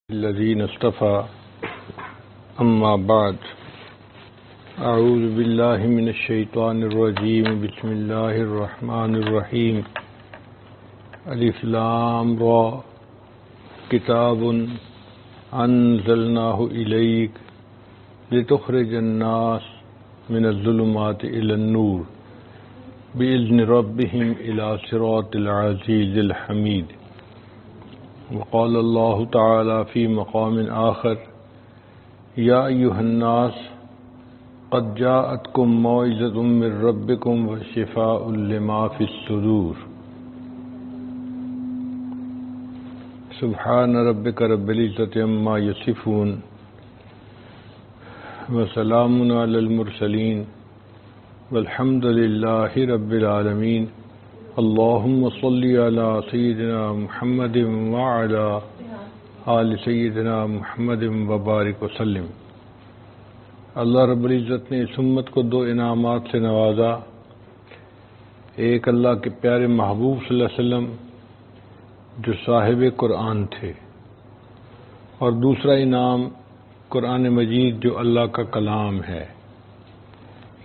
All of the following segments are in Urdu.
الذين اصطفى أما بعد أعوذ بالله من الشيطان الرجيم بسم الله الرحمن الرحيم ألف لام را كتاب أنزلناه إليك لتخرج الناس من الظلمات إلى النور بإذن ربهم إلى صراط العزيز الحميد. وقال الله تعالى في مقام آخر يا أيها الناس قد جاءتكم موعظة من ربكم وشفاء لما في الصدور. سبحان ربك رب العزة عما يصفون وسلام على المرسلين والحمد لله رب العالمين. اللهم صل على سيدنا محمد وعلى آل سيدنا محمد وبارك وسلم. اللہ رب العزت نے اس امت کو دو انعامات سے نوازا. ایک اللہ کے پیارے محبوب صلی اللہ علیہ وسلم جو صاحب قرآن تھے، اور دوسرا انعام قرآن مجید جو اللہ کا کلام ہے.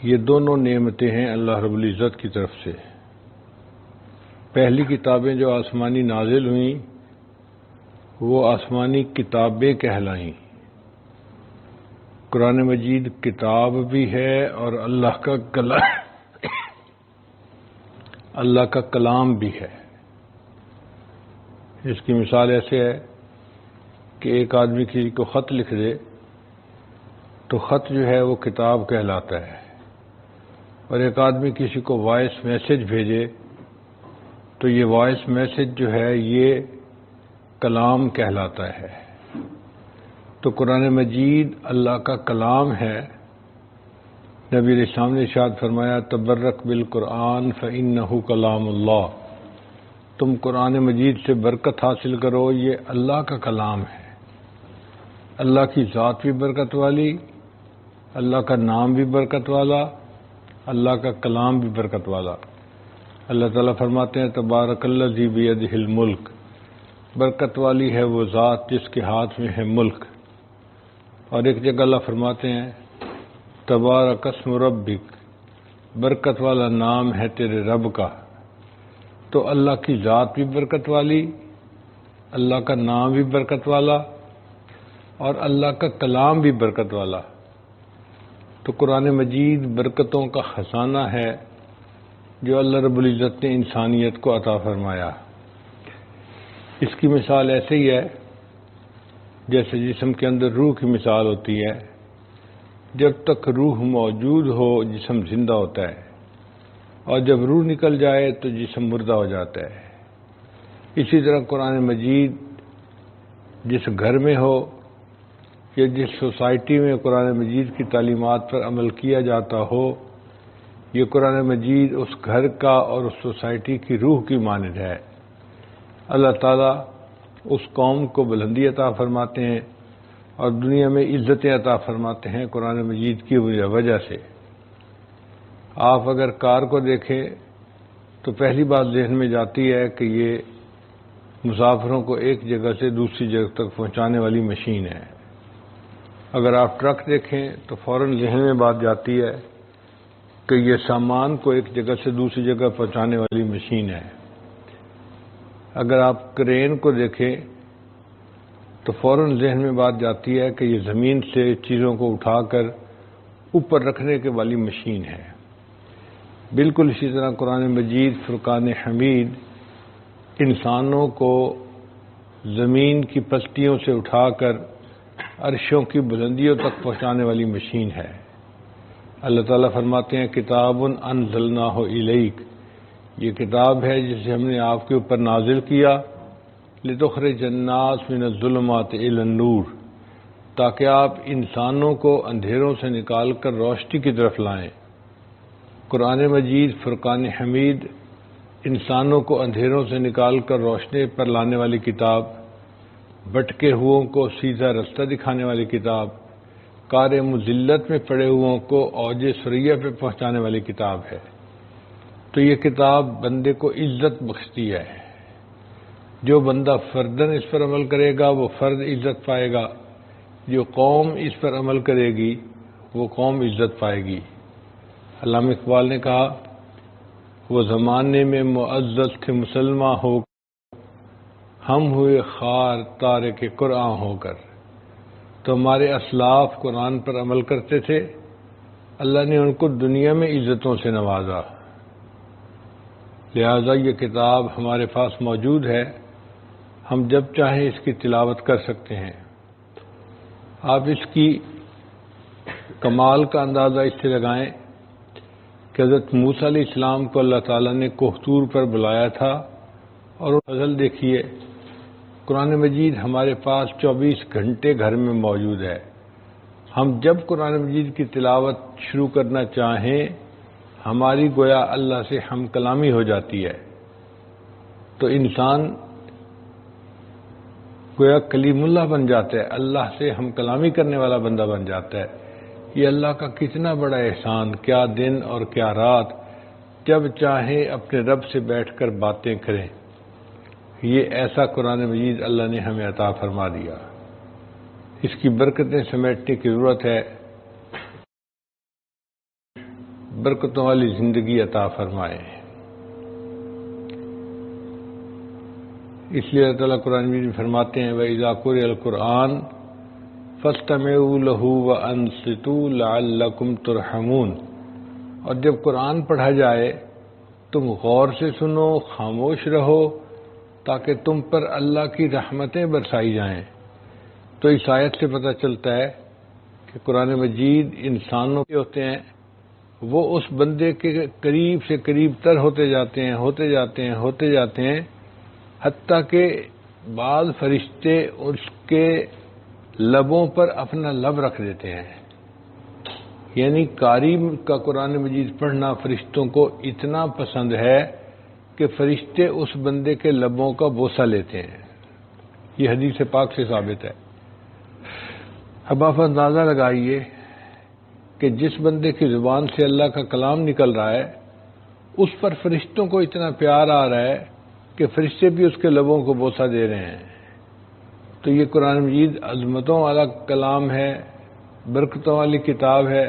یہ دونوں نعمتیں ہیں اللہ رب العزت کی طرف سے. پہلی کتابیں جو آسمانی نازل ہوئیں وہ آسمانی کتابیں کہلائیں. قرآن مجید کتاب بھی ہے اور اللہ کا کلام بھی ہے. اس کی مثال ایسے ہے کہ ایک آدمی کسی کو خط لکھ دے تو خط جو ہے وہ کتاب کہلاتا ہے، اور ایک آدمی کسی کو وائس میسج بھیجے تو یہ وائس میسج جو ہے یہ کلام کہلاتا ہے. تو قرآن مجید اللہ کا کلام ہے. نبی علیہ السلام نے ارشاد فرمایا تبرک بالقرآن فإنہ کلام اللہ. تم قرآن مجید سے برکت حاصل کرو، یہ اللہ کا کلام ہے. اللہ کی ذات بھی برکت والی، اللہ کا نام بھی برکت والا، اللہ کا کلام بھی برکت والا. اللہ تعالیٰ فرماتے ہیں تبارک الذی بیدہ الملک. برکت والی ہے وہ ذات جس کے ہاتھ میں ہے ملک. اور ایک جگہ اللہ فرماتے ہیں تبارک اسم ربک. برکت والا نام ہے تیرے رب کا. تو اللہ کی ذات بھی برکت والی، اللہ کا نام بھی برکت والا، اور اللہ کا کلام بھی برکت والا. تو قرآن مجید برکتوں کا خزانہ ہے جو اللہ رب العزت نے انسانیت کو عطا فرمایا. اس کی مثال ایسے ہی ہے جیسے جسم کے اندر روح کی مثال ہوتی ہے. جب تک روح موجود ہو جسم زندہ ہوتا ہے، اور جب روح نکل جائے تو جسم مردہ ہو جاتا ہے. اسی طرح قرآن مجید جس گھر میں ہو یا جس سوسائٹی میں قرآن مجید کی تعلیمات پر عمل کیا جاتا ہو، یہ قرآن مجید اس گھر کا اور اس سوسائٹی کی روح کی مانند ہے. اللہ تعالیٰ اس قوم کو بلندی عطا فرماتے ہیں اور دنیا میں عزتیں عطا فرماتے ہیں قرآن مجید کی وجہ سے. آپ اگر کار کو دیکھیں تو پہلی بات ذہن میں جاتی ہے کہ یہ مسافروں کو ایک جگہ سے دوسری جگہ تک پہنچانے والی مشین ہے. اگر آپ ٹرک دیکھیں تو فوراً ذہن میں بات جاتی ہے کہ یہ سامان کو ایک جگہ سے دوسری جگہ پہنچانے والی مشین ہے. اگر آپ کرین کو دیکھیں تو فوراً ذہن میں بات جاتی ہے کہ یہ زمین سے چیزوں کو اٹھا کر اوپر رکھنے کے والی مشین ہے. بالکل اسی طرح قرآن مجید فرقان حمید انسانوں کو زمین کی پستیوں سے اٹھا کر عرشوں کی بلندیوں تک پہنچانے والی مشین ہے. اللہ تعالیٰ فرماتے ہیں کتاب انزلناہ الیک. یہ کتاب ہے جسے ہم نے آپ کے اوپر نازل کیا لتخرج الناس من الظلمات الی النور، تاکہ آپ انسانوں کو اندھیروں سے نکال کر روشنی کی طرف لائیں. قرآن مجید فرقان حمید انسانوں کو اندھیروں سے نکال کر روشنی پر لانے والی کتاب، بھٹکے ہوئوں کو سیدھا رستہ دکھانے والی کتاب، کار مذلت میں پڑے ہوئوں کو اوج ثریہ پہ پہنچانے والی کتاب ہے. تو یہ کتاب بندے کو عزت بخشتی ہے. جو بندہ فردن اس پر عمل کرے گا وہ فرد عزت پائے گا، جو قوم اس پر عمل کرے گی وہ قوم عزت پائے گی۔ علامہ اقبال نے کہا وہ زمانے میں معزز تھے مسلمان ہو، ہم ہوئے خوار تارک قرآن ہو کر۔ تو ہمارے اسلاف قرآن پر عمل کرتے تھے، اللہ نے ان کو دنیا میں عزتوں سے نوازا، لہذا یہ کتاب ہمارے پاس موجود ہے، ہم جب چاہیں اس کی تلاوت کر سکتے ہیں۔ آپ اس کی کمال کا اندازہ اس سے لگائیں کہ حضرت موسیٰ علیہ السلام کو اللہ تعالیٰ نے کوہ پر بلایا تھا، اور فضل دیکھیے قرآن مجید ہمارے پاس 24 گھنٹے گھر میں موجود ہے۔ ہم جب قرآن مجید کی تلاوت شروع کرنا چاہیں ہماری گویا اللہ سے ہم کلامی ہو جاتی ہے، تو انسان گویا کلیم اللہ بن جاتا ہے، اللہ سے ہم کلامی کرنے والا بندہ بن جاتا ہے۔ یہ اللہ کا کتنا بڑا احسان، کیا دن اور کیا رات، جب چاہیں اپنے رب سے بیٹھ کر باتیں کریں۔ یہ ایسا قرآن مجید اللہ نے ہمیں عطا فرما دیا، اس کی برکتیں سمیٹنے کی ضرورت ہے۔ برکتوں والی زندگی عطا فرمائے۔ اس لیے اللہ تعالیٰ قرآن مجید میں فرماتے ہیں وَإِذَا قُرِئَ الْقُرْآنُ فَاسْتَمِعُوا لَهُ وَأَنصِتُوا لَعَلَّكُمْ تُرْحَمُونَ، اور جب قرآن پڑھا جائے تم غور سے سنو، خاموش رہو تاکہ تم پر اللہ کی رحمتیں برسائی جائیں۔ تو اس آیت سے پتہ چلتا ہے کہ قرآن مجید انسانوں کے ہوتے ہیں، وہ اس بندے کے قریب سے قریب تر ہوتے جاتے ہیں، حتیٰ کہ بعض فرشتے اس کے لبوں پر اپنا لب رکھ دیتے ہیں۔ یعنی قاری کا قرآن مجید پڑھنا فرشتوں کو اتنا پسند ہے کہ فرشتے اس بندے کے لبوں کا بوسہ لیتے ہیں۔ یہ حدیث پاک سے ثابت ہے۔ اب آپ اندازہ لگائیے کہ جس بندے کی زبان سے اللہ کا کلام نکل رہا ہے اس پر فرشتوں کو اتنا پیار آ رہا ہے کہ فرشتے بھی اس کے لبوں کو بوسہ دے رہے ہیں۔ تو یہ قرآن مجید عظمتوں والا کلام ہے، برکتوں والی کتاب ہے،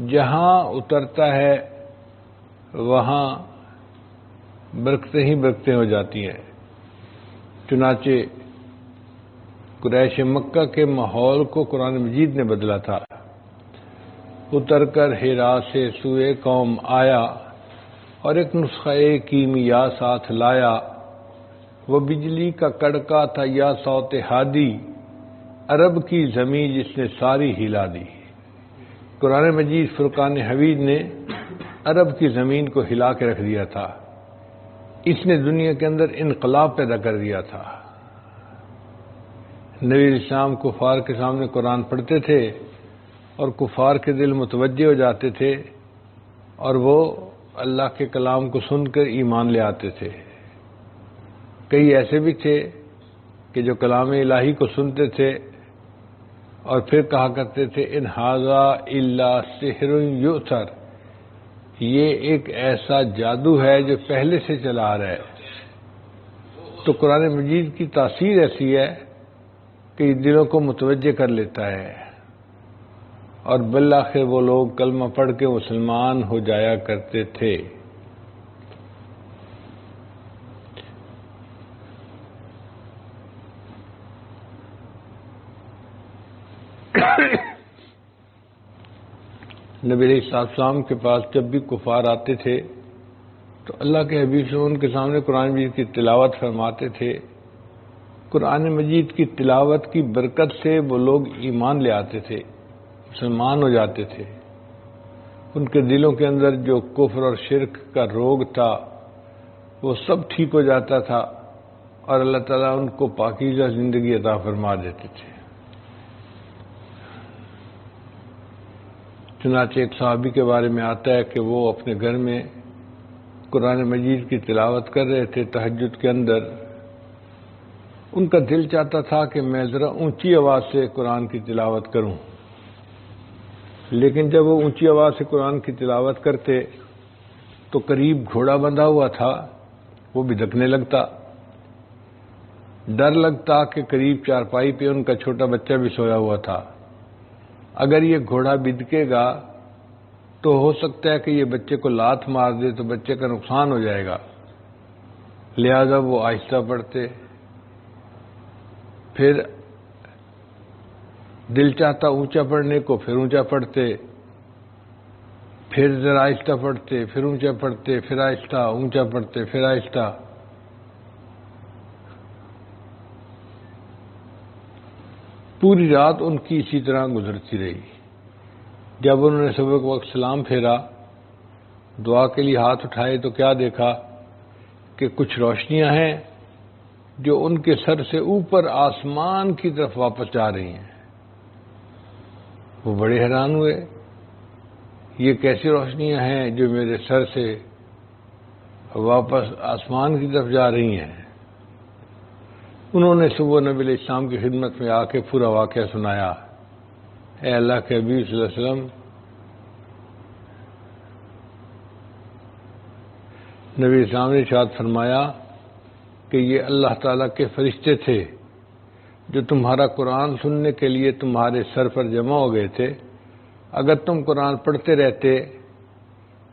جہاں اترتا ہے وہاں برکتیں ہی برکتیں ہو جاتی ہیں۔ چنانچہ قریش مکہ کے ماحول کو قرآن مجید نے بدلا تھا۔ اتر کر حرا سے سوئے قوم آیا، اور ایک نسخہ کیمیا ساتھ لایا، وہ بجلی کا کڑکا تھا یا صوت ہادی، عرب کی زمین جس نے ساری ہلا دی۔ قرآن مجید فرقان حمید نے عرب کی زمین کو ہلا کے رکھ دیا تھا، اس نے دنیا کے اندر انقلاب پیدا کر دیا تھا۔ نبی اسلام کفار کے سامنے قرآن پڑھتے تھے اور کفار کے دل متوجہ ہو جاتے تھے، اور وہ اللہ کے کلام کو سن کر ایمان لے آتے تھے۔ کئی ایسے بھی تھے کہ جو کلام الہی کو سنتے تھے اور پھر کہا کرتے تھے ان ھذا الا سحر یؤثر، یہ ایک ایسا جادو ہے جو پہلے سے چلا آ رہا ہے۔ تو قرآن مجید کی تاثیر ایسی ہے کہ دلوں کو متوجہ کر لیتا ہے، اور بالآخر وہ لوگ کلمہ پڑھ کے مسلمان ہو جایا کرتے تھے۔ نبی علیہ السلام کے پاس جب بھی کفار آتے تھے تو اللہ کے حبیب سے ان کے سامنے قرآن مجید کی تلاوت فرماتے تھے۔ قرآن مجید کی تلاوت کی برکت سے وہ لوگ ایمان لے آتے تھے، مسلمان ہو جاتے تھے۔ ان کے دلوں کے اندر جو کفر اور شرک کا روگ تھا وہ سب ٹھیک ہو جاتا تھا، اور اللہ تعالیٰ ان کو پاکیزہ زندگی عطا فرما دیتے تھے۔ چنانچہ ایک صحابی کے بارے میں آتا ہے کہ وہ اپنے گھر میں قرآن مجید کی تلاوت کر رہے تھے تہجد کے اندر۔ ان کا دل چاہتا تھا کہ میں ذرا اونچی آواز سے قرآن کی تلاوت کروں، لیکن جب وہ اونچی آواز سے قرآن کی تلاوت کرتے تو قریب گھوڑا بندھا ہوا تھا، وہ بھی دھکنے لگتا، ڈر لگتا کہ قریب چارپائی پہ ان کا چھوٹا بچہ بھی سویا ہوا تھا، اگر یہ گھوڑا بدکے گا تو ہو سکتا ہے کہ یہ بچے کو لات مار دے تو بچے کا نقصان ہو جائے گا، لہذا وہ آہستہ پڑھتے، پھر دل چاہتا اونچا پڑھنے کو، پھر اونچا پڑھتے، پھر ذرا آہستہ پڑھتے، پھر اونچا پڑھتے، پھر آہستہ، اونچا پڑھتے، پھر آہستہ۔ پوری رات ان کی اسی طرح گزرتی رہی۔ جب انہوں نے صبح کے وقت سلام پھیرا، دعا کے لیے ہاتھ اٹھائے تو کیا دیکھا کہ کچھ روشنیاں ہیں جو ان کے سر سے اوپر آسمان کی طرف واپس جا رہی ہیں۔ وہ بڑے حیران ہوئے، یہ کیسی روشنیاں ہیں جو میرے سر سے واپس آسمان کی طرف جا رہی ہیں؟ انہوں نے صبح نبی علیہ السلام کی خدمت میں آ کے پورا واقعہ سنایا۔ اے اللہ کے حبیب صلی اللہ علیہ وسلم، نبی اسلام نے ارشاد فرمایا کہ یہ اللہ تعالیٰ کے فرشتے تھے جو تمہارا قرآن سننے کے لیے تمہارے سر پر جمع ہو گئے تھے۔ اگر تم قرآن پڑھتے رہتے،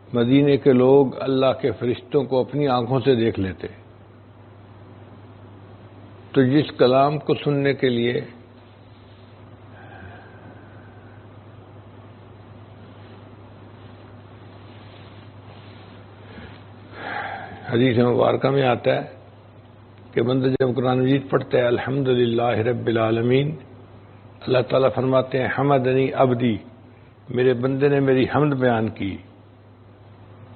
مدینے کے لوگ اللہ کے فرشتوں کو اپنی آنکھوں سے دیکھ لیتے۔ تو جس کلام کو سننے کے لیے حدیث مبارکہ میں آتا ہے کہ بندہ جب قرآن مجید پڑھتا ہے الحمدللہ رب العالمین، اللہ تعالیٰ فرماتے ہیں حمدنی عبدی، میرے بندے نے میری حمد بیان کی۔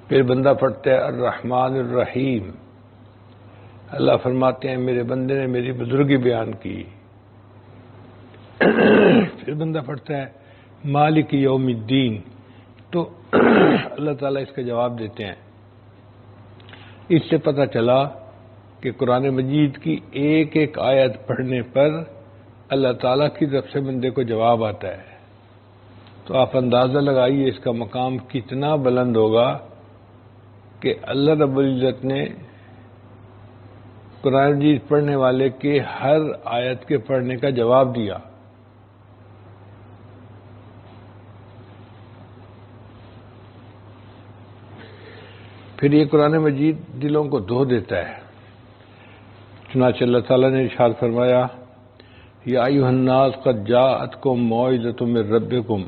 پھر بندہ پڑھتا ہے الرحمن الرحیم، اللہ فرماتے ہیں میرے بندے نے میری بزرگی بیان کی۔ پھر بندہ پڑھتا ہے مالک یوم الدین، تو اللہ تعالیٰ اس کا جواب دیتے ہیں۔ اس سے پتہ چلا کہ قرآن مجید کی ایک ایک آیت پڑھنے پر اللہ تعالیٰ کی طرف سے بندے کو جواب آتا ہے۔ تو آپ اندازہ لگائیے اس کا مقام کتنا بلند ہوگا کہ اللہ رب العزت نے قرآن مجید پڑھنے والے کے ہر آیت کے پڑھنے کا جواب دیا۔ پھر یہ قرآن مجید دلوں کو دھو دیتا ہے۔ چنانچہ اللہ تعالیٰ نے ارشاد فرمایا یا ایھا الناس قد جاءتکم موعظۃ من ربکم،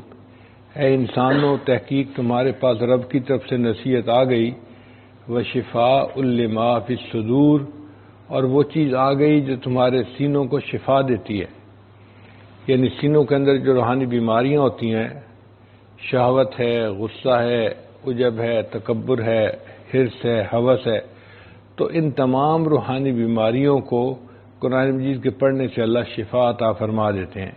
اے انسانوں تحقیق تمہارے پاس رب کی طرف سے نصیحت آ گئی، وشفاء لما فی الصدور، اور وہ چیز آ گئی جو تمہارے سینوں کو شفا دیتی ہے۔ یعنی سینوں کے اندر جو روحانی بیماریاں ہوتی ہیں، شہوت ہے، غصہ ہے، عجب ہے، تکبر ہے، حرص ہے، ہوس ہے، تو ان تمام روحانی بیماریوں کو قرآن مجید کے پڑھنے سے اللہ شفا عطا فرما دیتے ہیں۔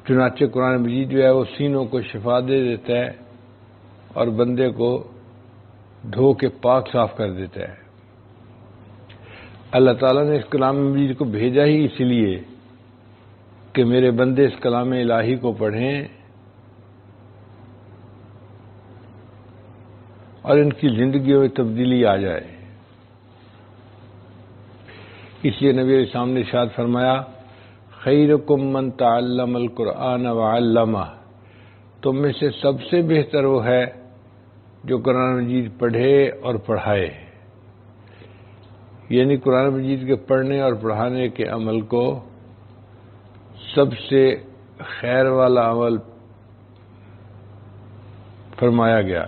چنانچہ قرآن مجید جو ہے وہ سینوں کو شفا دے دیتا ہے اور بندے کو دھو کے پاک صاف کر دیتا ہے۔ اللہ تعالیٰ نے اس کلام مجید کو بھیجا ہی اس لیے کہ میرے بندے اس کلام الہی کو پڑھیں اور ان کی زندگیوں میں تبدیلی آ جائے۔ اس لیے نبی علیہ السلام نے ارشاد فرمایا خیرکم من تعلم القرآن وعلمہ، تم میں سے سب سے بہتر وہ ہے جو قرآن مجید پڑھے اور پڑھائے۔ یعنی قرآن مجید کے پڑھنے اور پڑھانے کے عمل کو سب سے خیر والا عمل فرمایا گیا۔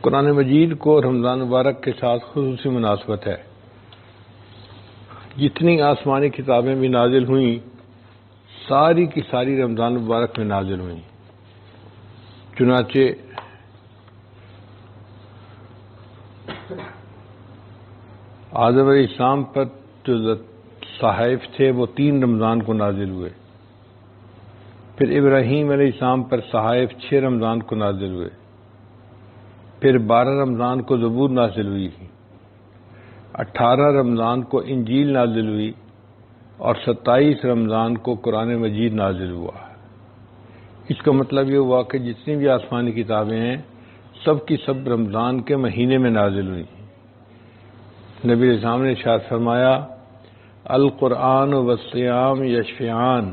قرآن مجید کو رمضان مبارک کے ساتھ خصوصی مناسبت ہے۔ جتنی آسمانی کتابیں بھی نازل ہوئیں، ساری کی ساری رمضان مبارک میں نازل ہوئیں۔ چنانچہ آدم علیہ السلام پر جو صحائف تھے وہ 3 رمضان کو نازل ہوئے، پھر ابراہیم علیہ السلام پر صحائف 6 رمضان کو نازل ہوئے، پھر 12 رمضان کو زبور نازل ہوئی، 18 رمضان کو انجیل نازل ہوئی اور 27 رمضان کو قرآن مجید نازل ہوا۔ اس کا مطلب یہ ہوا کہ جتنی بھی آسمانی کتابیں ہیں سب کی سب رمضان کے مہینے میں نازل ہوئی۔ نبی علیہ السلام نے ارشاد فرمایا القرآن والصیام یشفعان،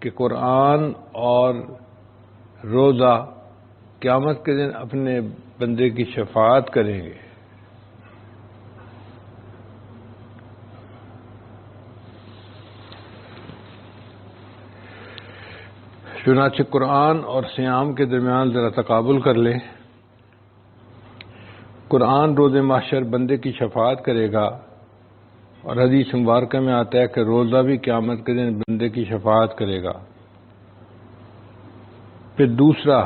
کہ قرآن اور روزہ قیامت کے دن اپنے بندے کی شفاعت کریں گے۔ چنانچہ قرآن اور صیام کے درمیان ذرا تقابل کر لیں۔ قرآن روز محشر بندے کی شفاعت کرے گا، اور حدیث مبارکہ میں آتا ہے کہ روزہ بھی قیامت کے دن بندے کی شفاعت کرے گا۔ پھر دوسرا،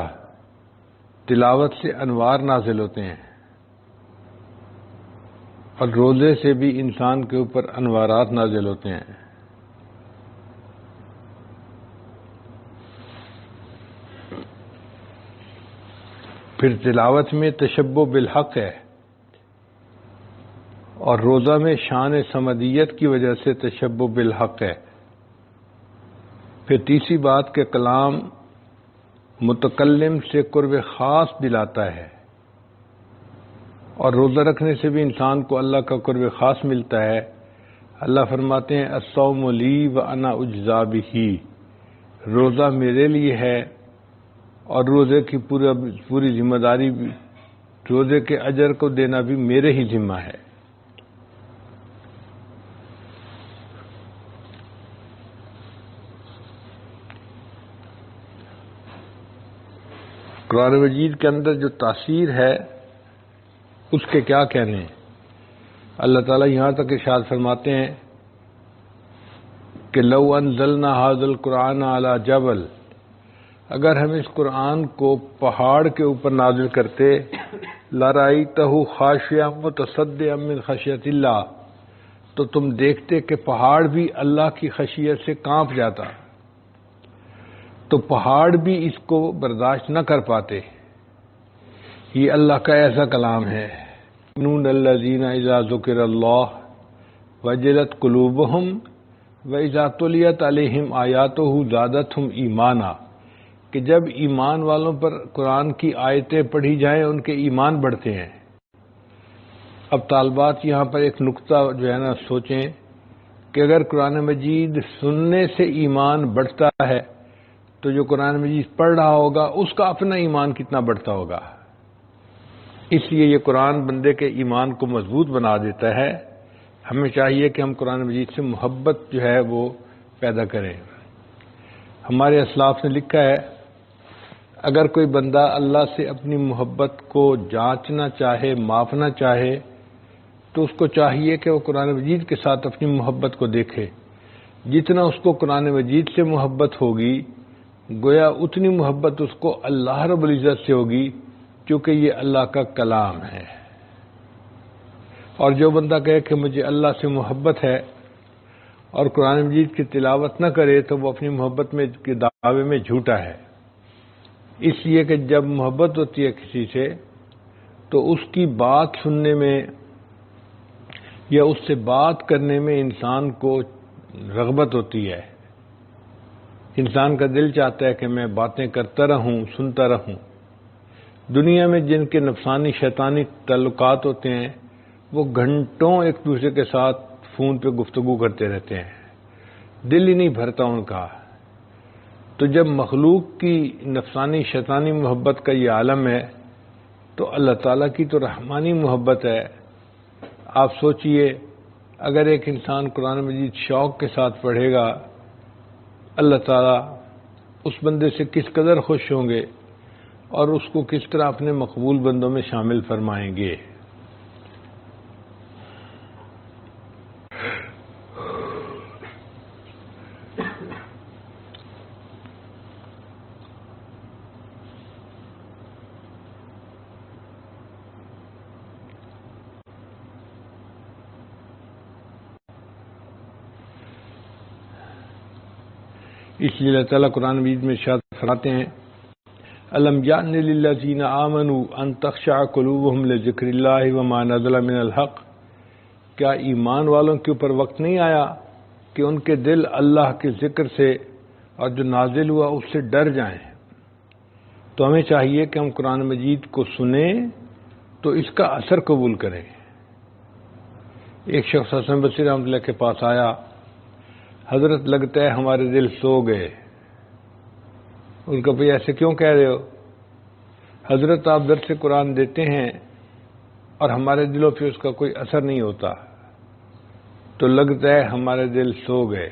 تلاوت سے انوار نازل ہوتے ہیں، اور روزے سے بھی انسان کے اوپر انوارات نازل ہوتے ہیں۔ پھر تلاوت میں تشبہ بالحق ہے، اور روزہ میں شان صمدیت کی وجہ سے تشبہ بالحق ہے۔ پھر تیسری بات کہ کلام متکلم سے قرب خاص دلاتا ہے، اور روزہ رکھنے سے بھی انسان کو اللہ کا قرب خاص ملتا ہے۔ اللہ فرماتے ہیں الصوم لی وانا اجزا بہ، روزہ میرے لیے ہے، اور روزے کی پوری ذمہ داری بھی، روزے کے اجر کو دینا بھی میرے ہی ذمہ ہے۔ قرآن مجید کے اندر جو تاثیر ہے اس کے کیا کہنے؟ اللہ تعالیٰ یہاں تک ارشاد فرماتے ہیں کہ لو انزلنا ھذا القرآن علی جبل، اگر ہم اس قرآن کو پہاڑ کے اوپر نازل کرتے، لرأیتہ خاشعا متصدعا من خشیۃ اللہ، تو تم دیکھتے کہ پہاڑ بھی اللہ کی خشیت سے کانپ جاتا، تو پہاڑ بھی اس کو برداشت نہ کر پاتے۔ یہ اللہ کا ایسا کلام ہے۔ نون الذین اذا ذکر اللہ وجلت قلوبہم واذا تلیت علیہم آیاتہ زادتہم ایمانا، کہ جب ایمان والوں پر قرآن کی آیتیں پڑھی جائیں ان کے ایمان بڑھتے ہیں۔ اب طالبات یہاں پر ایک نقطہ جو ہے نا سوچیں کہ اگر قرآن مجید سننے سے ایمان بڑھتا ہے تو جو قرآن مجید پڑھ رہا ہوگا اس کا اپنا ایمان کتنا بڑھتا ہوگا۔ اس لیے یہ قرآن بندے کے ایمان کو مضبوط بنا دیتا ہے۔ ہمیں چاہیے کہ ہم قرآن مجید سے محبت جو ہے وہ پیدا کریں۔ ہمارے اسلاف نے لکھا ہے اگر کوئی بندہ اللہ سے اپنی محبت کو جانچنا چاہے، ماپنا چاہے، تو اس کو چاہیے کہ وہ قرآن مجید کے ساتھ اپنی محبت کو دیکھے۔ جتنا اس کو قرآن مجید سے محبت ہوگی گویا اتنی محبت اس کو اللہ رب العزت سے ہوگی، کیونکہ یہ اللہ کا کلام ہے۔ اور جو بندہ کہے کہ مجھے اللہ سے محبت ہے اور قرآن مجید کی تلاوت نہ کرے تو وہ اپنی محبت میں کے دعوے میں جھوٹا ہے۔ اس لیے کہ جب محبت ہوتی ہے کسی سے تو اس کی بات سننے میں یا اس سے بات کرنے میں انسان کو رغبت ہوتی ہے۔ انسان کا دل چاہتا ہے کہ میں باتیں کرتا رہوں، سنتا رہوں۔ دنیا میں جن کے نفسانی شیطانی تعلقات ہوتے ہیں وہ گھنٹوں ایک دوسرے کے ساتھ فون پہ گفتگو کرتے رہتے ہیں، دل ہی نہیں بھرتا ان کا۔ تو جب مخلوق کی نفسانی شیطانی محبت کا یہ عالم ہے تو اللہ تعالیٰ کی تو رحمانی محبت ہے۔ آپ سوچئے اگر ایک انسان قرآن مجید شوق کے ساتھ پڑھے گا، اللہ تعالیٰ اس بندے سے کس قدر خوش ہوں گے اور اس کو کس طرح اپنے مقبول بندوں میں شامل فرمائیں گے۔ اس لیے اللہ تعالیٰ قرآن مجید میں ارشاد فرماتے ہیں الم یأن للذین آمنوا ان تخشع قلوبہم لذکر اللہ وما نزل من الحق، کیا ایمان والوں کے اوپر وقت نہیں آیا کہ ان کے دل اللہ کے ذکر سے اور جو نازل ہوا اس سے ڈر جائیں۔ تو تو ہمیں چاہیے کہ ہم قرآن مجید کو سنیں تو اس کا اثر قبول کریں۔ ایک شخص حسن بصری رحمۃ اللہ کے پاس آیا، حضرت لگتا ہے ہمارے دل سو گئے۔ ان کا بھئی ایسے کیوں کہہ رہے ہو؟ حضرت آپ درس قرآن دیتے ہیں اور ہمارے دلوں پہ اس کا کوئی اثر نہیں ہوتا، تو لگتا ہے ہمارے دل سو گئے۔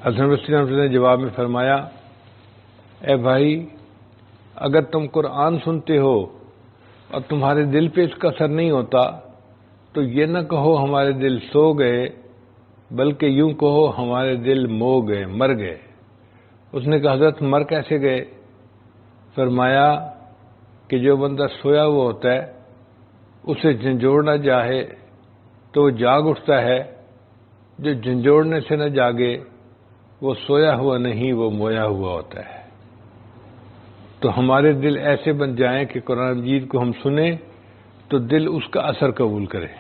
حسن بصری رحمۃ اللہ نے جواب میں فرمایا، اے بھائی، اگر تم قرآن سنتے ہو اور تمہارے دل پہ اس کا اثر نہیں ہوتا تو یہ نہ کہو ہمارے دل سو گئے، بلکہ یوں کہو ہمارے دل مو گئے، مر گئے۔ اس نے کہا حضرت مر کیسے گئے؟ فرمایا کہ جو بندہ سویا ہوا ہوتا ہے اسے جھنجھوڑنا چاہے تو وہ جاگ اٹھتا ہے، جو جھنجھوڑنے سے نہ جاگے وہ سویا ہوا نہیں، وہ مویا ہوا ہوتا ہے۔ تو ہمارے دل ایسے بن جائیں کہ قرآن مجید کو ہم سنیں تو دل اس کا اثر قبول کرے۔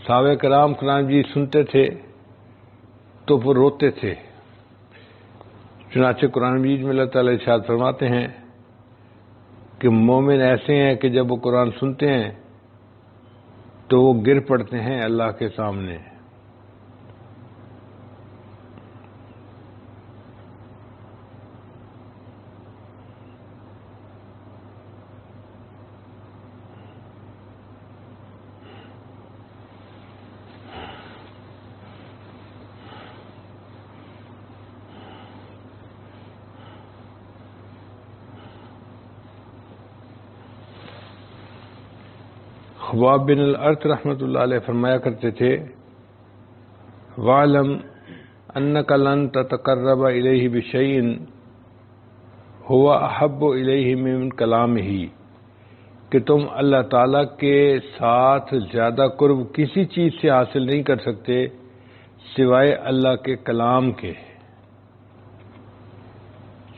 صحابہ کرام قرآن مجید سنتے تھے تو وہ روتے تھے، چنانچہ قرآن مجید میں اللہ تعالیٰ ارشاد فرماتے ہیں کہ مومن ایسے ہیں کہ جب وہ قرآن سنتے ہیں تو وہ گر پڑتے ہیں اللہ کے سامنے۔ خباب بن الارت رحمۃ اللہ علیہ فرمایا کرتے تھے، وَاعْلَمْ أَنَّكَ لَن تَتَقَرَّبَ إِلَيْهِ بِشَيْءٍ هُوَ أَحَبُّ إِلَيْهِ مِنْ كَلَامِهِ، کہ تم اللہ تعالیٰ کے ساتھ زیادہ قرب کسی چیز سے حاصل نہیں کر سکتے سوائے اللہ کے کلام کے۔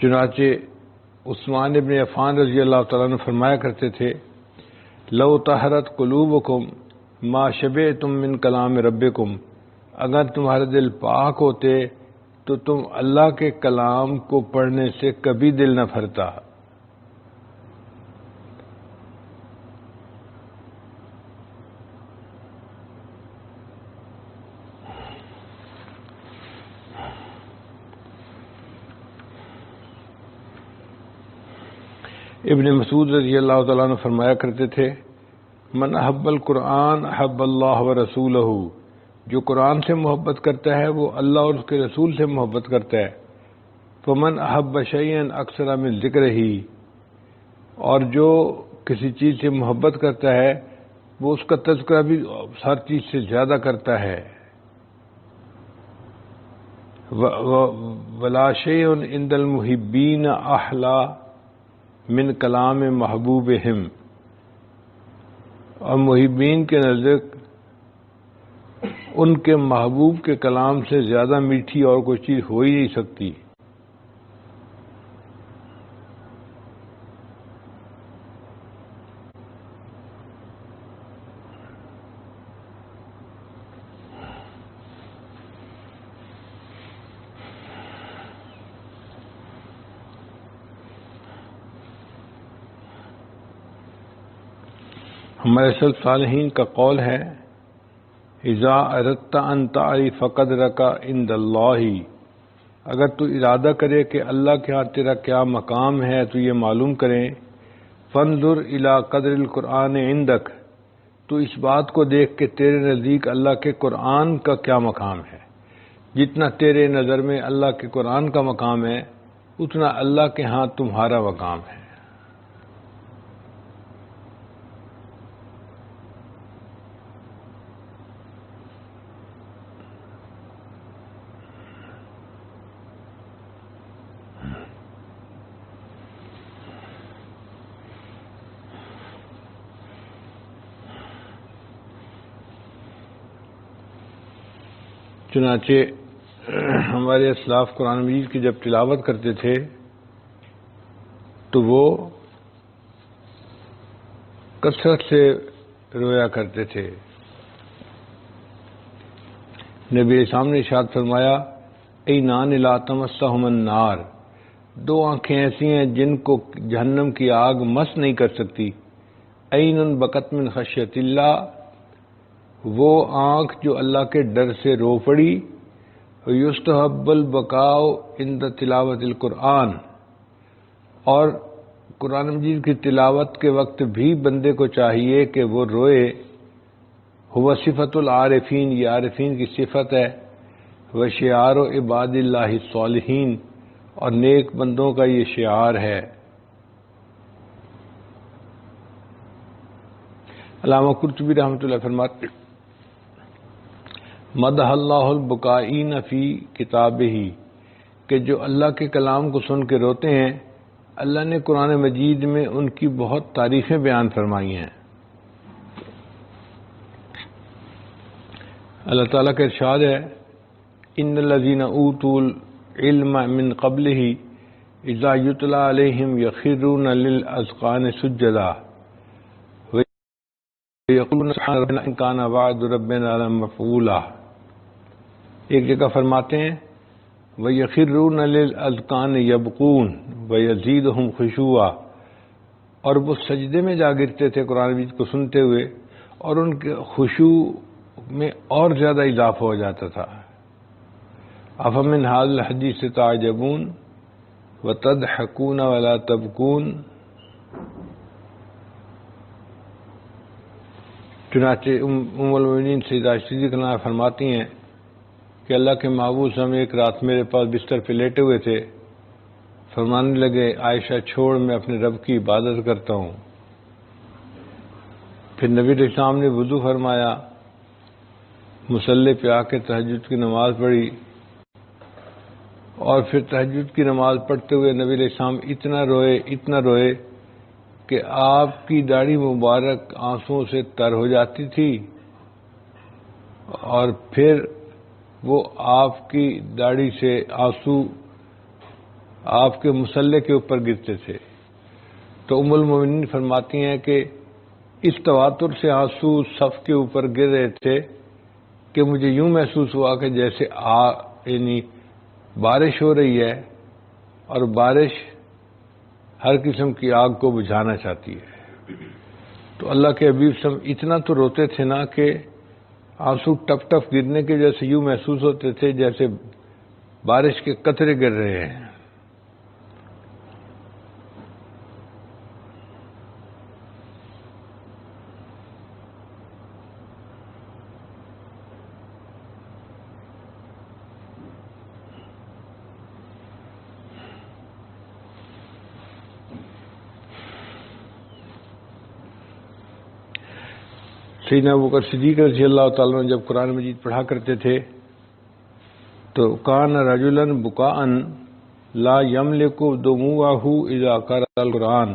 چنانچہ عثمان ابن عفان رضی اللہ تعالیٰ عنہ فرمایا کرتے تھے، لو طہرت قلوبکم ما شبعتم من کلام ربکم، اگر تمہارے دل پاک ہوتے تو تم اللہ کے کلام کو پڑھنے سے کبھی دل نہ بھرتا۔ ابن مسعود رضی اللہ تعالیٰ عنہ فرمایا کرتے تھے، من احب القرآن احب اللہ و رسولہ، جو قرآن سے محبت کرتا ہے وہ اللہ اور اس کے رسول سے محبت کرتا ہے۔ فمن احب شیئا اکثر من ذکرہ، اور جو کسی چیز سے محبت کرتا ہے وہ اس کا تذکرہ بھی ہر چیز سے زیادہ کرتا ہے۔ ولا شیء عند المحبین احلی من کلام محبوبہم، اور محبین کے نزدیک ان کے محبوب کے کلام سے زیادہ میٹھی اور کوئی چیز ہو ہی نہیں سکتی۔ ہمارے سلف صالحین کا قول ہے، اذا اردت ان تعرف قدرک عند اللہ، اگر تو ارادہ کرے کہ اللہ کے ہاں تیرا کیا مقام ہے تو یہ معلوم کریں، فانظر الی قدر القرآن عندک، تو اس بات کو دیکھ کہ تیرے نزدیک اللہ کے قرآن کا کیا مقام ہے۔ جتنا تیرے نظر میں اللہ کے قرآن کا مقام ہے اتنا اللہ کے ہاں تمہارا مقام ہے۔ چنانچہ ہمارے اسلاف قرآن مجید کی جب تلاوت کرتے تھے تو وہ کثرت سے رویا کرتے تھے۔ نبی اسلام نے ارشاد فرمایا، اینان لا تمسہم النار، دو آنکھیں ایسی ہیں جن کو جہنم کی آگ مس نہیں کر سکتی. عین بکت من خشیت اللہ، وہ آنکھ جو اللہ کے ڈر سے رو پڑی. یستحب البکاء عند تلاوت القرآن، اور قرآن مجید کی تلاوت کے وقت بھی بندے کو چاہیے کہ وہ روئے. ہوا صفت العارفین، یہ عارفین کی صفت ہے. وشعار عباد اللہ الصالحین، اور نیک بندوں کا یہ شعار ہے. علامہ قرطبی رحمۃ اللہ فرماتے مدح اللہ البکائین فی کتابہ، کہ جو اللہ کے کلام کو سن کے روتے ہیں اللہ نے قرآن مجید میں ان کی بہت تعریفیں بیان فرمائی ہیں. اللہ تعالیٰ کا ارشاد ہے ان الذین اوتوا العلم من قبلہ اذا یتلی علیہم یخرون للاذقان سجدا ویقولون سبحان ربنا ان کان وعد ربنا لمفعولا. ایک جگہ فرماتے ہیں وَيَخِرُّونَ لِلْأَذْقَانِ يَبْكُونَ وَيَزِيدُهُمْ خُشُوعًا، اور وہ سجدے میں جا گرتے تھے قرآن مجید کو سنتے ہوئے اور ان کے خشوع میں اور زیادہ اضافہ ہو جاتا تھا. أَفَمِنْ هَذَا الْحَدِيثِ تَعْجَبُونَ وَتَضْحَكُونَ وَلَا تَبْكُونَ. چنانچہ ام المؤمنین سیدہ عائشہ صدیقہ عنہا فرماتی ہیں کہ اللہ کے محبوب صلی اللہ علیہ وسلم ایک رات میرے پاس بستر پہ لیٹے ہوئے تھے، فرمانے لگے عائشہ چھوڑ، میں اپنے رب کی عبادت کرتا ہوں. پھر نبی علیہ السلام نے وضو فرمایا، مصلی پہ آ کے تہجد کی نماز پڑھی، اور پھر تہجد کی نماز پڑھتے ہوئے نبی علیہ السلام اتنا روئے کہ آپ کی داڑھی مبارک آنسوؤں سے تر ہو جاتی تھی، اور پھر وہ آپ کی داڑھی سے آنسو آپ کے مصلی کے اوپر گرتے تھے. تو ام المؤمنین فرماتی ہیں کہ اس تواتر سے آنسو صف کے اوپر گر رہے تھے کہ مجھے یوں محسوس ہوا کہ جیسے یعنی بارش ہو رہی ہے، اور بارش ہر قسم کی آگ کو بجھانا چاہتی ہے. تو اللہ کے حبیب صلی اللہ علیہ وسلم اتنا تو روتے تھے نا کہ آنسو ٹپ ٹپ گرنے کے جیسے یوں محسوس ہوتے تھے جیسے بارش کے قطرے گر رہے ہیں. سیدنا ابوبکر صدیق رضی اللہ تعالیٰ عنہ جب قرآن مجید پڑھا کرتے تھے تو کان رجلا بکاء لا یملک دموعہ اذا قرأ القرآن،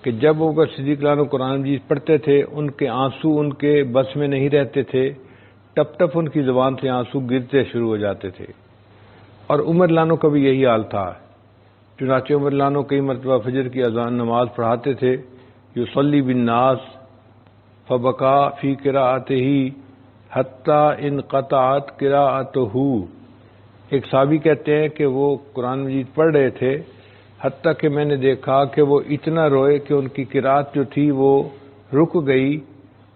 کہ جب ابوبکر صدیق عنہ قرآن مجید پڑھتے تھے ان کے آنسو ان کے بس میں نہیں رہتے تھے، ٹپ ٹپ ان کی زبان سے آنسو گرتے شروع ہو جاتے تھے. اور عمر عنہ کا بھی یہی حال تھا. چنانچہ عمر عنہ کئی مرتبہ فجر کی اذان نماز پڑھاتے تھے، یصلی بالناس فبکا فی قراءتہ حتی انقطعت قراءتہ. ایک صحابی کہتے ہیں کہ وہ قرآن مجید پڑھ رہے تھے حتیٰ کہ میں نے دیکھا کہ وہ اتنا روئے کہ ان کی قراءت جو تھی وہ رک گئی،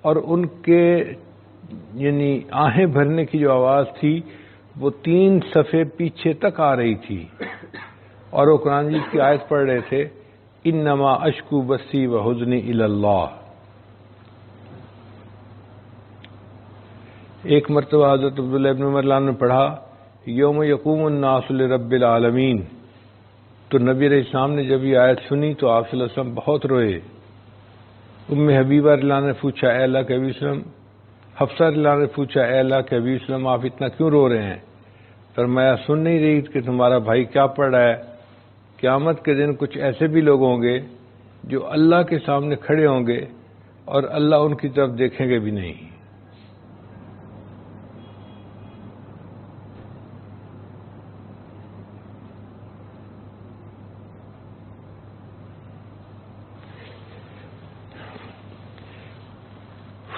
اور ان کے یعنی آہیں بھرنے کی جو آواز تھی وہ 3 صفحے پیچھے تک آ رہی تھی، اور وہ قرآن مجید کی آیت پڑھ رہے تھے انما اشکو بثی وحزنی الی اللہ. ایک مرتبہ حضرت عبداللہ ابن عمر نے پڑھا یوم یقوم الناس لرب العالمین، تو نبی علیہ السلام نے جب یہ آیت سنی تو آپ صلی اللہ علیہ وسلم بہت روئے. ام حبیبہ رضی اللہ عنہا نے پوچھا اے اللہ کے حبیب صلی اللہ علیہ وسلم، حفصہ رضی اللہ عنہا نے پوچھا اے اللہ کے حبیب صلی اللہ علیہ وسلم آپ اتنا کیوں رو رہے ہیں؟ فرمایا سن نہیں رہی کہ تمہارا بھائی کیا پڑھ رہا ہے؟ قیامت کے دن کچھ ایسے بھی لوگ ہوں گے جو اللہ کے سامنے کھڑے ہوں گے اور اللہ ان کی طرف دیکھیں گے بھی نہیں.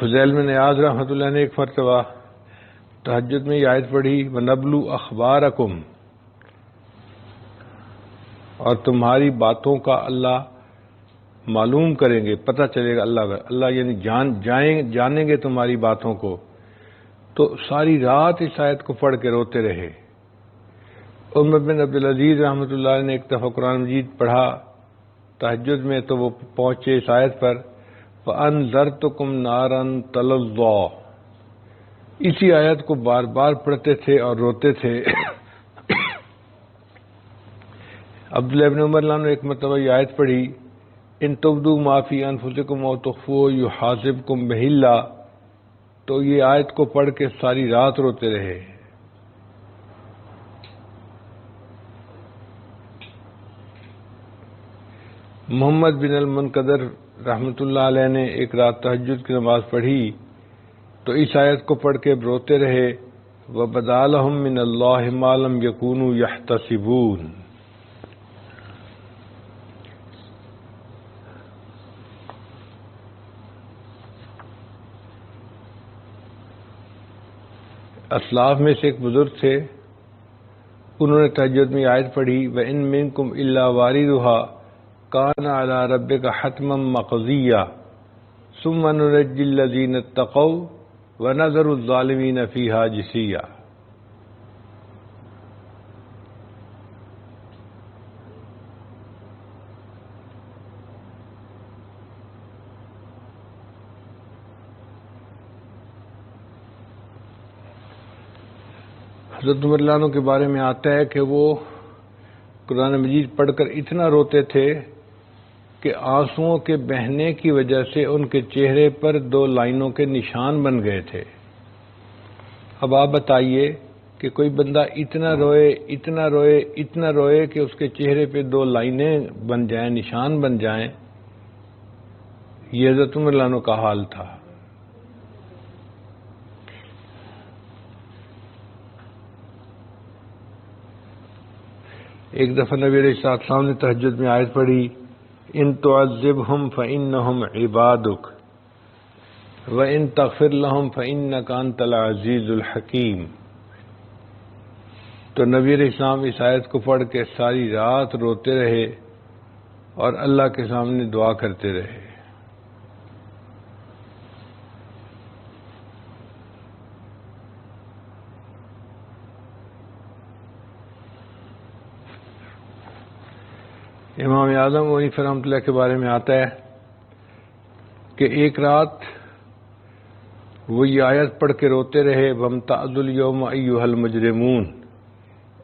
فضیل بن عیاض رحمۃ اللہ نے ایک مرتبہ تہجد میں یہ آیت پڑھی وَنَبْلُ أَخْبَارَكُمْ، اور تمہاری باتوں کا اللہ معلوم کریں گے، پتہ چلے گا اللہ یعنی جانیں گے تمہاری باتوں کو۔ تو ساری رات اس آیت کو پڑھ کے روتے رہے۔ عمر بن عبدالعزیز رحمۃ اللہ علیہ نے ایک دفعہ قرآن مجید پڑھا تہجد میں، تو وہ پہنچے اس آیت پر فَأَنذَرْتُكُمْ نَارًا تَلَظَّىٰ، اسی آیت کو بار بار پڑھتے تھے اور روتے تھے۔ عبداللہ ابن عمر نے ایک مرتبہ یہ آیت پڑھی ان تبدوا ما فی انفسکم او تخفوہ یحاسبکم بہ اللہ، تو یہ آیت کو پڑھ کے ساری رات روتے رہے۔ محمد بن المنقدر رحمۃ اللہ علیہ نے ایک رات تہجد کی نماز پڑھی تو اس آیت کو پڑھ کے روتے رہے وَبَدَا لَهُم مِّنَ اللَّهِ مَا لَمْ يَكُونُوا يَحْتَسِبُونَ۔ اسلاف میں سے ایک بزرگ تھے، انہوں نے تہجد میں آیت پڑھی وَإِن مِّنكُمْ إِلَّا وَارِدُهَا كَانَ عَلَى رَبِّكَ حَتْمًا مَّقْضِيًّا ثُمَّ نُنَجِّي الَّذِينَ اتَّقَوْا وَنَذَرُ الظَّالِمِينَ فِيهَا جِثِيًّا۔ حضرت عمر رضی اللہ عنہ کے بارے میں آتا ہے کہ وہ قرآن مجید پڑھ کر اتنا روتے تھے کہ آنسوؤں کے بہنے کی وجہ سے ان کے چہرے پر 2 لائنوں کے نشان بن گئے تھے۔ اب آپ بتائیے کہ کوئی بندہ اتنا روئے اتنا روئے اتنا روئے کہ اس کے چہرے پہ 2 لائنیں بن جائیں، نشان بن جائیں، یہ حضرت عمر رضی اللہ عنہ کا حال تھا۔ ایک دفعہ نبی علیہ السلام نے تہجد میں آیت پڑھی ان تعذبہم فإنہم عبادک وإن تغفر لہم فإنک انت العزیز الحکیم۔ تو نبی علیہ السلام اس آیت کو پڑھ کے ساری رات روتے رہے اور اللہ کے سامنے دعا کرتے رہے۔ امام اعظم حنیفہ رحمۃ اللہ کے بارے میں آتا ہے کہ ایک رات وہ یہ آیت پڑھ کے روتے رہے وَامْتَعْضُوا الْيَوْمَ أَيُّهَا الْمُجْرِمُونَ،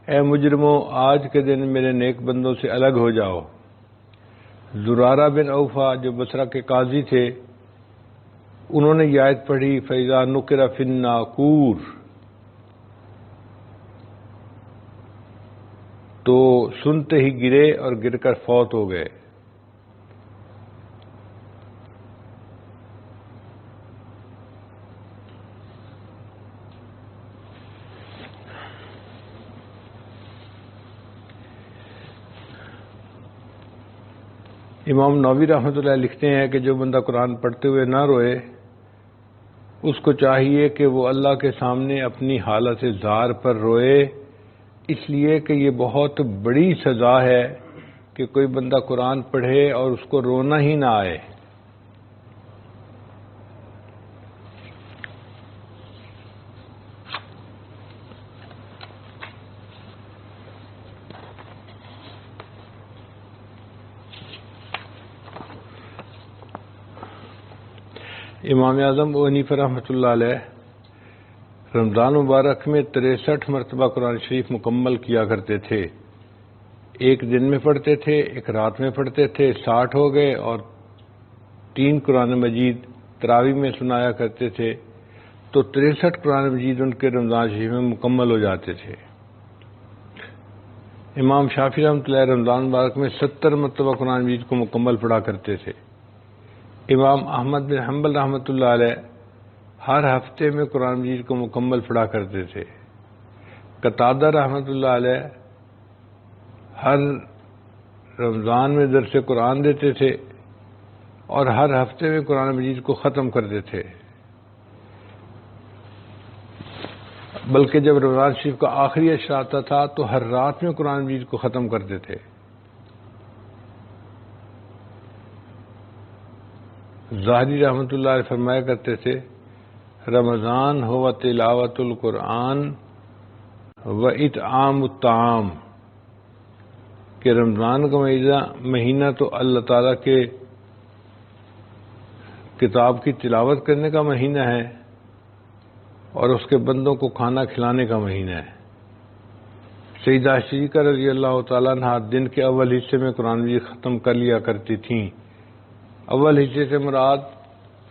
اے مجرموں آج کے دن میرے نیک بندوں سے الگ ہو جاؤ۔ زرارہ بن اوفا جو بصرہ کے قاضی تھے، انہوں نے یہ آیت پڑھی فَإِذَا نُقِرَ فِي النَّاقُورِ، تو سنتے ہی گرے اور گر کر فوت ہو گئے۔ امام نووی رحمۃ اللہ لکھتے ہیں کہ جو بندہ قرآن پڑھتے ہوئے نہ روئے اس کو چاہیے کہ وہ اللہ کے سامنے اپنی حالت زار پر روئے، اس لیے کہ یہ بہت بڑی سزا ہے کہ کوئی بندہ قرآن پڑھے اور اس کو رونا ہی نہ آئے۔ امام اعظم ابو حنیفہ رحمۃ اللہ علیہ رمضان مبارک میں 63 مرتبہ قرآن شریف مکمل کیا کرتے تھے، ایک دن میں پڑھتے تھے، ایک رات میں پڑھتے تھے، 60 ہو گئے، اور 3 قرآن مجید تراویح میں سنایا کرتے تھے، تو 63 قرآن مجید ان کے رمضان شریف میں مکمل ہو جاتے تھے۔ امام شافعی رحمۃ اللہ رمضان مبارک میں 70 مرتبہ قرآن مجید کو مکمل پڑھا کرتے تھے۔ امام احمد بن حنبل رحمۃ اللہ علیہ ہر ہفتے میں قرآن مجید کو مکمل پڑھا کرتے تھے۔ قتادہ رحمۃ اللہ علیہ ہر رمضان میں درس قرآن دیتے تھے اور ہر ہفتے میں قرآن مجید کو ختم کرتے تھے، بلکہ جب رمضان شریف کا آخری عشر آتا تھا تو ہر رات میں قرآن مجید کو ختم کرتے تھے۔ ظاہری رحمۃ اللہ علیہ فرمایا کرتے تھے رمضان ہو تلاوت القرآن و اطعام الطعام، کہ رمضان کا مہینہ تو اللہ تعالیٰ کے کتاب کی تلاوت کرنے کا مہینہ ہے اور اس کے بندوں کو کھانا کھلانے کا مہینہ ہے۔ سیدہ شریکہ رضی اللہ تعالیٰ عنہ دن کے اول حصے میں قرآن مجید ختم کر لیا کرتی تھیں۔ اول حصے سے مراد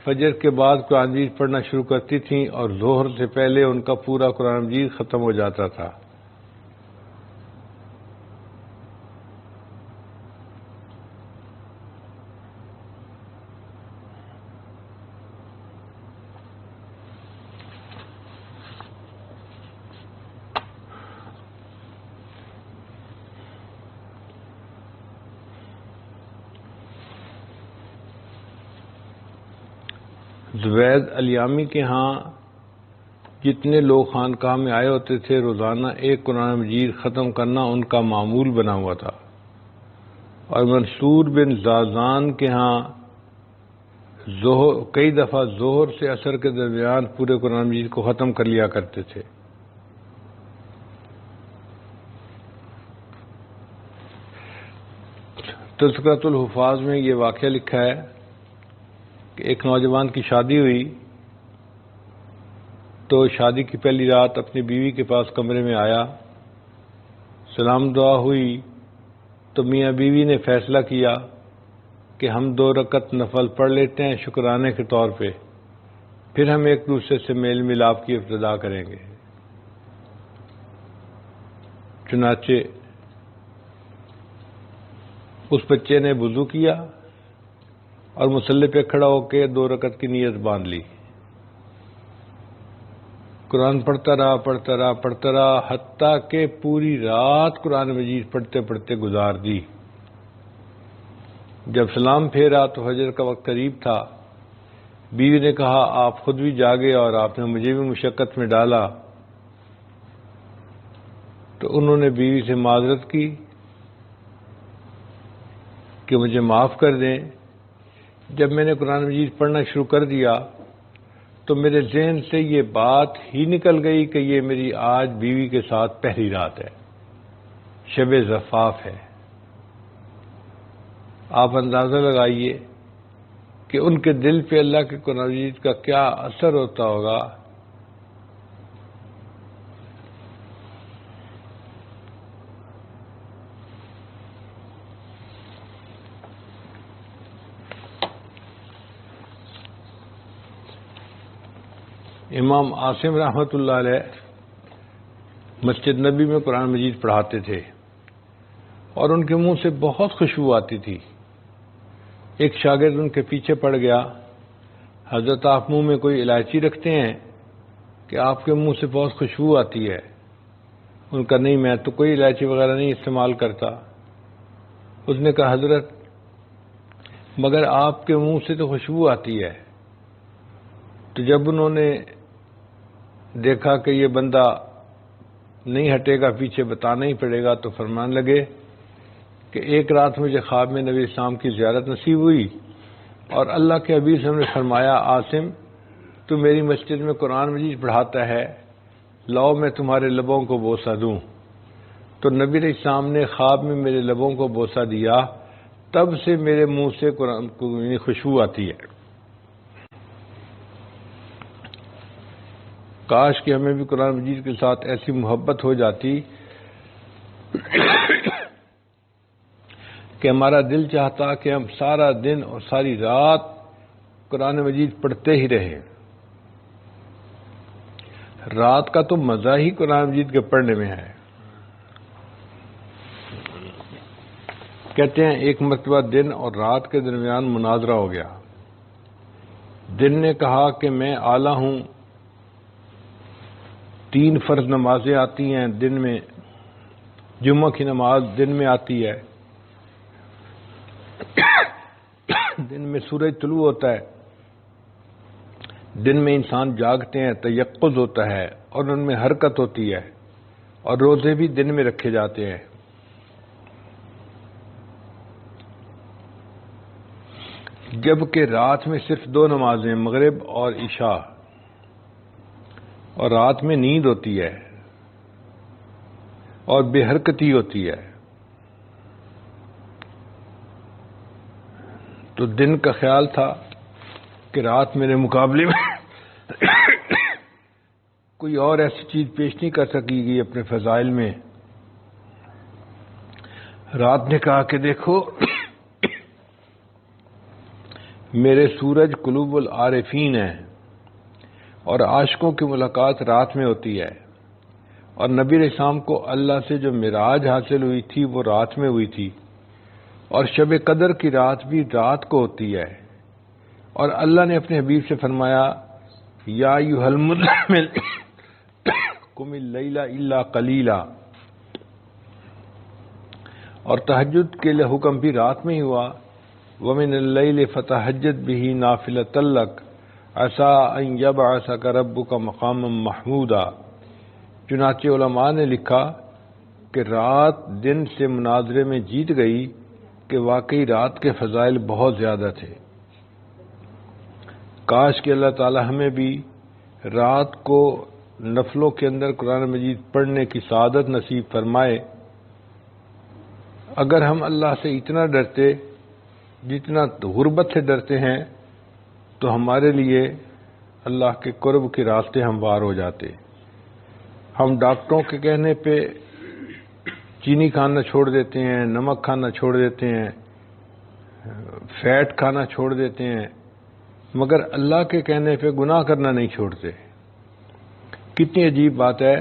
فجر کے بعد قرآن مجید پڑھنا شروع کرتی تھیں اور ظہر سے پہلے ان کا پورا قرآن مجید ختم ہو جاتا تھا۔ زبید الیامی کے ہاں جتنے لوگ خانقاہ میں آئے ہوتے تھے روزانہ ایک قرآن مجید ختم کرنا ان کا معمول بنا ہوا تھا، اور منصور بن زازان کے ہاں کئی دفعہ ظہر سے عصر کے درمیان پورے قرآن مجید کو ختم کر لیا کرتے تھے۔ تذکرۃ الحفاظ میں یہ واقعہ لکھا ہے کہ ایک نوجوان کی شادی ہوئی تو شادی کی پہلی رات اپنی بیوی کے پاس کمرے میں آیا، سلام دعا ہوئی تو میاں بیوی نے فیصلہ کیا کہ ہم 2 رکعت نفل پڑھ لیتے ہیں شکرانے کے طور پہ، پھر ہم ایک دوسرے سے میل ملاپ کی ابتدا کریں گے۔ چنانچہ اس بچے نے وضو کیا اور مصلی پہ کھڑا ہو کے 2 رکعت کی نیت باندھ لی، قرآن پڑھتا رہا حتیٰ کہ پوری رات قرآن مجید پڑھتے پڑھتے گزار دی۔ جب سلام پھیرا تو فجر کا وقت قریب تھا۔ بیوی نے کہا آپ خود بھی جاگے اور آپ نے مجھے بھی مشقت میں ڈالا، تو انہوں نے بیوی سے معذرت کی کہ مجھے معاف کر دیں۔ جب میں نے قرآن مجید پڑھنا شروع کر دیا تو میرے ذہن سے یہ بات ہی نکل گئی کہ یہ میری آج بیوی کے ساتھ پہلی رات ہے، شب زفاف ہے۔ آپ اندازہ لگائیے کہ ان کے دل پہ اللہ کے قرآن مجید کا کیا اثر ہوتا ہوگا۔ امام عاصم رحمۃ اللہ علیہ مسجد نبی میں قرآن مجید پڑھاتے تھے اور ان کے منہ سے بہت خوشبو آتی تھی۔ ایک شاگرد ان کے پیچھے پڑ گیا، حضرت آپ منہ میں کوئی الائچی رکھتے ہیں کہ آپ کے منہ سے بہت خوشبو آتی ہے؟ ان کا نہیں، میں تو کوئی الائچی وغیرہ نہیں استعمال کرتا۔ اس نے کہا حضرت مگر آپ کے منہ سے تو خوشبو آتی ہے۔ تو جب انہوں نے دیکھا کہ یہ بندہ نہیں ہٹے گا، پیچھے بتانا ہی پڑے گا، تو فرمان لگے کہ ایک رات مجھے خواب میں نبی اسلام کی زیارت نصیب ہوئی اور اللہ کے حبیب صلی اللہ علیہ وسلم نے فرمایا عاصم تو میری مسجد میں قرآن مجید پڑھاتا ہے، لاؤ میں تمہارے لبوں کو بوسہ دوں۔ تو نبی علیہ السلام نے خواب میں میرے لبوں کو بوسہ دیا، تب سے میرے منہ سے قرآن کی خوشبو آتی ہے۔ کاش کہ ہمیں بھی قرآن مجید کے ساتھ ایسی محبت ہو جاتی کہ ہمارا دل چاہتا کہ ہم سارا دن اور ساری رات قرآن مجید پڑھتے ہی رہیں۔ رات کا تو مزہ ہی قرآن مجید کے پڑھنے میں ہے۔ کہتے ہیں ایک مرتبہ دن اور رات کے درمیان مناظرہ ہو گیا۔ دن نے کہا کہ میں اعلیٰ ہوں، 3 فرض نمازیں آتی ہیں دن میں، جمعہ کی نماز دن میں آتی ہے، دن میں سورج طلوع ہوتا ہے، دن میں انسان جاگتے ہیں، تیقظ ہوتا ہے اور ان میں حرکت ہوتی ہے، اور روزے بھی دن میں رکھے جاتے ہیں۔ جبکہ رات میں صرف 2 نمازیں، مغرب اور عشاء، اور رات میں نیند ہوتی ہے اور بے حرکتی ہوتی ہے، تو دن کا خیال تھا کہ رات میرے مقابلے میں کوئی اور ایسی چیز پیش نہیں کر سکی گی اپنے فضائل میں۔ رات نے کہا کہ دیکھو میرے سورج قلوب العارفین ہیں، اور عاشقوں کی ملاقات رات میں ہوتی ہے، اور نبی علیہ السلام کو اللہ سے جو معراج حاصل ہوئی تھی وہ رات میں ہوئی تھی، اور شب قدر کی رات بھی رات کو ہوتی ہے، اور اللہ نے اپنے حبیب سے فرمایا یا ایھا المزمل قم اللیل الا قلیلا، اور تہجد کے لیے حکم بھی رات میں ہی ہوا، ومن اللیل فتہجد بہ نافلۃ لک عسیٰ ان یبعثک ربک مقاما محمودا۔ چنانچہ علماء نے لکھا کہ رات دن سے مناظرے میں جیت گئی کہ واقعی رات کے فضائل بہت زیادہ تھے۔ کاش کہ اللہ تعالی ہمیں بھی رات کو نفلوں کے اندر قرآن مجید پڑھنے کی سعادت نصیب فرمائے۔ اگر ہم اللہ سے اتنا ڈرتے جتنا غربت سے ڈرتے ہیں تو ہمارے لیے اللہ کے قرب کے راستے ہموار ہو جاتے۔ ہم ڈاکٹروں کے کہنے پہ چینی کھانا چھوڑ دیتے ہیں، نمک کھانا چھوڑ دیتے ہیں، فیٹ کھانا چھوڑ دیتے ہیں، مگر اللہ کے کہنے پہ گناہ کرنا نہیں چھوڑتے۔ کتنی عجیب بات ہے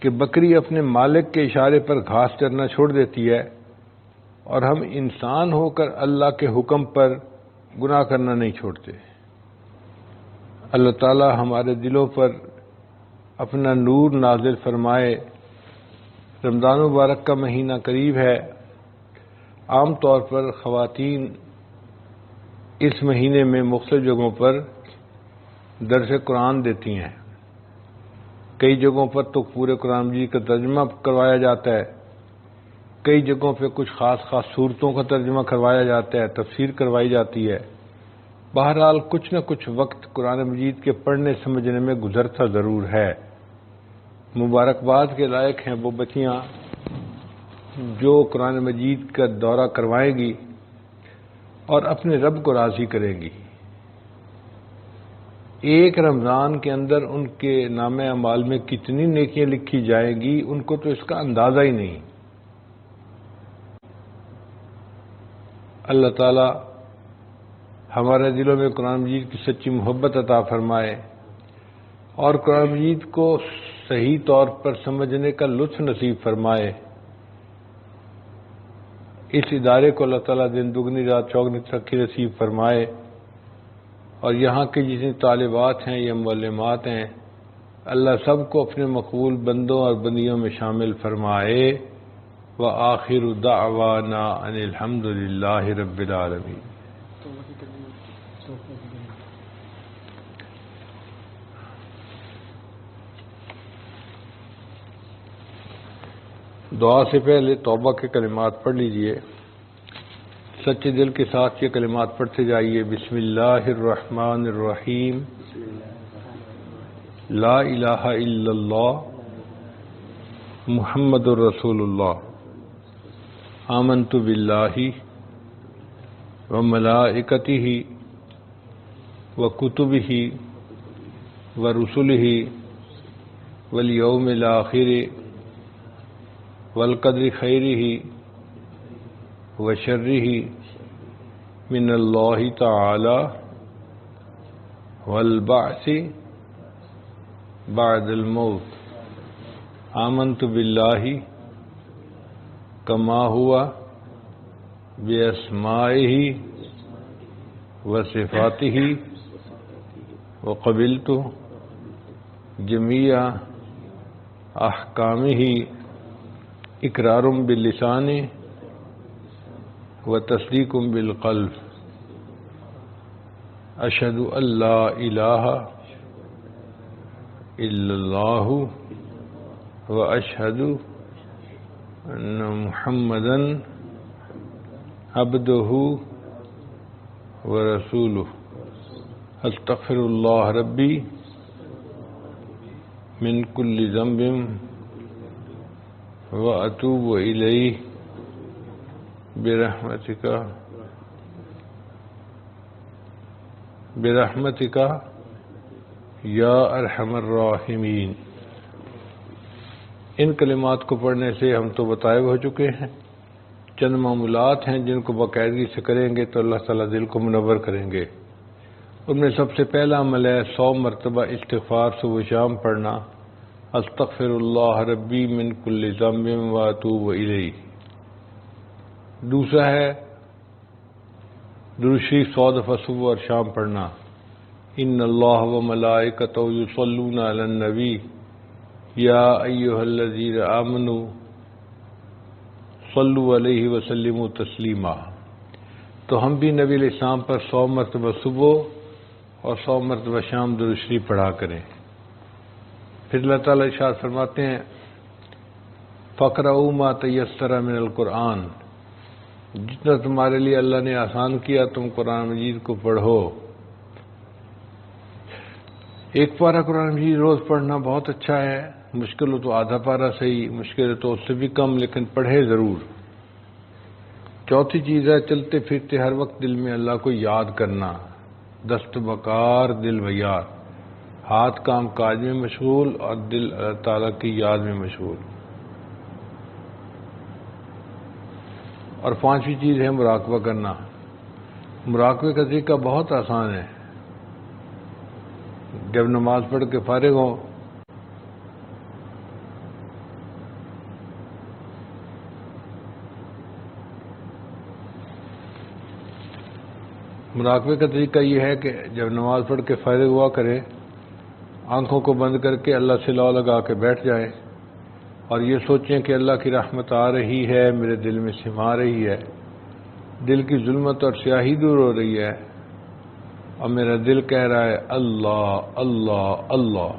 کہ بکری اپنے مالک کے اشارے پر گھاس چرنا چھوڑ دیتی ہے، اور ہم انسان ہو کر اللہ کے حکم پر گناہ کرنا نہیں چھوڑتے۔ اللہ تعالی ہمارے دلوں پر اپنا نور نازل فرمائے۔ رمضان مبارک کا مہینہ قریب ہے۔ عام طور پر خواتین اس مہینے میں مختلف جگہوں پر درس قرآن دیتی ہیں۔ کئی جگہوں پر تو پورے قرآن مجید کا ترجمہ کروایا جاتا ہے، کئی جگہوں پہ کچھ خاص صورتوں کا ترجمہ کروایا جاتا ہے، تفسیر کروائی جاتی ہے۔ بہرحال کچھ نہ کچھ وقت قرآن مجید کے پڑھنے سمجھنے میں گزرتا ضرور ہے۔ مبارکباد کے لائق ہیں وہ بچیاں جو قرآن مجید کا دورہ کروائیں گی اور اپنے رب کو راضی کریں گی۔ ایک رمضان کے اندر ان کے نام اعمال میں کتنی نیکیاں لکھی جائیں گی ان کو تو اس کا اندازہ ہی نہیں۔ اللہ تعالی ہمارے دلوں میں قرآن مجید کی سچی محبت عطا فرمائے اور قرآن مجید کو صحیح طور پر سمجھنے کا لطف نصیب فرمائے۔ اس ادارے کو اللہ تعالیٰ دن دگنی رات چوگنی ترقی نصیب فرمائے، اور یہاں کے جتنی طالبات ہیں یا معلمات ہیں اللہ سب کو اپنے مقبول بندوں اور بندیوں میں شامل فرمائے۔ وآخر دعوانا ان الحمد للہ رب العالمین۔ دعا سے پہلے توبہ کے کلمات پڑھ لیجئے۔ سچے دل کے ساتھ یہ کلمات پڑھتے جائیے۔ بسم اللہ الرحمن الرحیم، لا الہ الا اللہ محمد الرسول اللہ، آمنت باللہ وملائکتہ وکتبہ ورسلہ والیوم الآخر والقدر خیرہ وشرہ من اللہ تعالی والبعث بعد الموت۔ آمنت باللہ کما ہوا باسمائہ وصفاتہ وقبلت جمیع احکامہ اقرار باللسان وتصدیق بالقلب۔ اشہد ان لا الہ الا اللہ واشہد ان محمدا عبدہ ورسولہ استغفر اللہ ربی من کل ذنب واتوب الیہ برحمتک یا ارحم الراحمین۔ ان کلمات کو پڑھنے سے ہم تو بتائے ہو چکے ہیں، چند معمولات ہیں جن کو باقاعدگی سے کریں گے تو اللہ تعالیٰ دل کو منور کریں گے۔ ان میں سب سے پہلا عمل ہے 100 مرتبہ استغفار صبح و شام پڑھنا، استغفر اللہ ربی من کل ذنب واتوب الیہ۔ دوسرا ہے درود شریف 100 دفعہ صبح اور شام پڑھنا، ان اللہ وملائکتہ یصلون علی النبی یا ایھا الذین آمنوا صلوا علیہ وسلموا تسلیما۔ تو ہم بھی نبی علیہ السلام پر 100 مرتبہ صبح اور 100 مرتبہ شام درود شریف پڑھا کریں۔ پھر اللہ تعالیٰ ارشاد فرماتے ہیں فَاقْرَؤُوا مَا تَيَسَّرَ مِنَ الْقُرْآنِ، جتنا تمہارے لیے اللہ نے آسان کیا تم قرآن مجید کو پڑھو۔ ایک پارہ قرآن مجید روز پڑھنا بہت اچھا ہے، مشکل ہو تو آدھا پارہ صحیح، مشکل ہو تو اس سے بھی کم، لیکن پڑھے ضرور۔ چوتھی چیز ہے چلتے پھرتے ہر وقت دل میں اللہ کو یاد کرنا، دست بکار دل بیار، ہاتھ کام کاج میں مشغول اور دل اللہ تعالیٰ کی یاد میں مشغول۔ اور پانچویں چیز ہے مراقبہ کرنا۔ مراقبے کا طریقہ بہت آسان ہے۔ جب نماز پڑھ کے فارغ ہوں مراقبے کا طریقہ یہ ہے کہ جب نماز پڑھ کے فارغ ہوا کریں، آنکھوں کو بند کر کے اللہ سے لو لگا کے بیٹھ جائیں اور یہ سوچیں کہ اللہ کی رحمت آ رہی ہے، میرے دل میں سما رہی ہے، دل کی ظلمت اور سیاہی دور ہو رہی ہے اور میرا دل کہہ رہا ہے اللہ اللہ اللہ۔